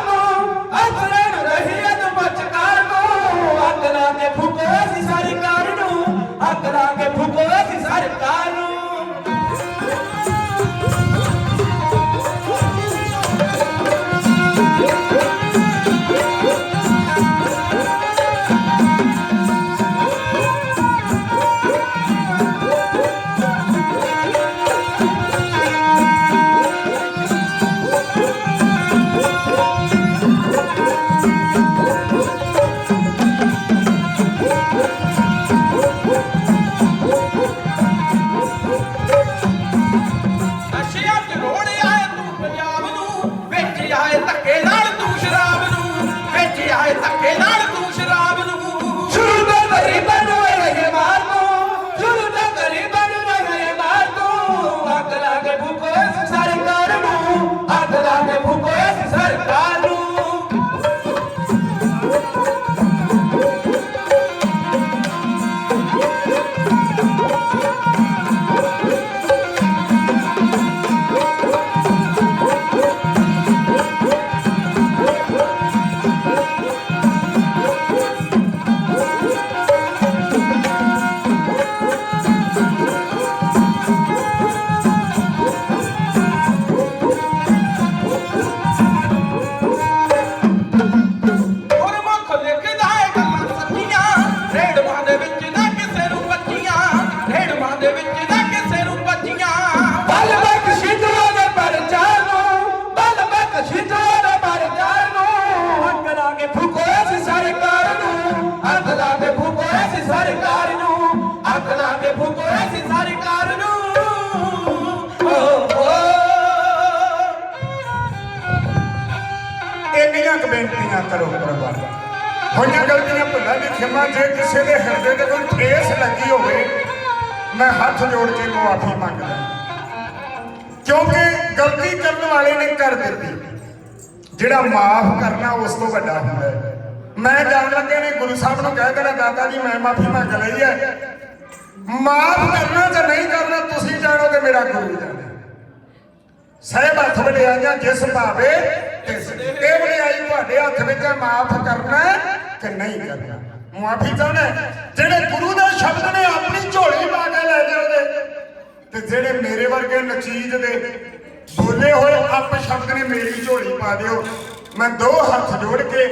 ਕਰਦਾ। ਹੋਈਆਂ ਗਲਤੀਆਂ ਭੁੱਲਾਂ ਦੀ ਖਿਮਾ, ਜੇ ਕਿਸੇ ਦੇ ਹਿਰਦੇ ਤੇ ਕੋਈ ਠੇਸ ਲੱਗੀ ਹੋਵੇ ਮੈਂ ਹੱਥ ਜੋੜ ਕੇ ਮੁਆਫੀ ਮੰਗਦਾ, ਕਿਉਂਕਿ ਗਲਤੀ ਕਰਨ ਵਾਲੇ ਨੇ ਕਰ ਦਿੱਤੀ, ਜਿਹੜਾ ਮਾਫ ਕਰਨਾ ਉਸ ਤੋਂ ਵੱਡਾ ਹੁੰਦਾ ਹੈ। ਮੈਂ ਜਾਣ ਲੱਗੇ ਨੇ ਗੁਰੂ ਸਾਹਿਬ ਨੂੰ ਕਹਿ ਦੇਣਾ, ਦਾਦਾ ਜੀ ਮੈਂ ਮਾਫੀ ਮੰਗ ਲਈ ਹੈ, ਮਾਫ ਕਰਨਾ ਜਾਂ ਨਹੀਂ ਕਰਨਾ ਤੁਸੀਂ ਜਾਣੋ ਤੇ ਮੇਰਾ ਗੁਰੂ ਜਾਣੇ। ਸਹਿਬ ਹੱਥ ਵਡਿਆਈਆਂ ਜਿਸ ਭਾਵੇ ਤਿਸ, ਇਹ ਵਡਿਆਈ ਤੁਹਾਡੇ ਹੱਥ ਵਿੱਚ ਹੈ, ਮਾਫ ਕਰਨਾ ਕਿ ਨਹੀਂ ਕਰਨਾ। ਮੁਆਫੀ ਚਾਹੁੰਦਾ ਜਿਹੜੇ ਗੁਰੂ ਦੇ ਸ਼ਬਦ ਨੇ ਆਪਣੀ ਝੋਲੀ ਪਾ ਕੇ ਲੈ ਜਾਓਗੇ, ਤੇ ਜਿਹੜੇ ਮੇਰੇ ਵਰਗੇ ਨਚੀਜ ਦੇ ਬੋਲੇ ਹੋਏ ਅਪ ਸ਼ਬਦ ਨੇ ਮੇਰੀ ਝੋਲੀ ਪਾ ਦਿਓ। ਮੈਂ ਦੋ ਹੱਥ ਜੋੜ ਕੇ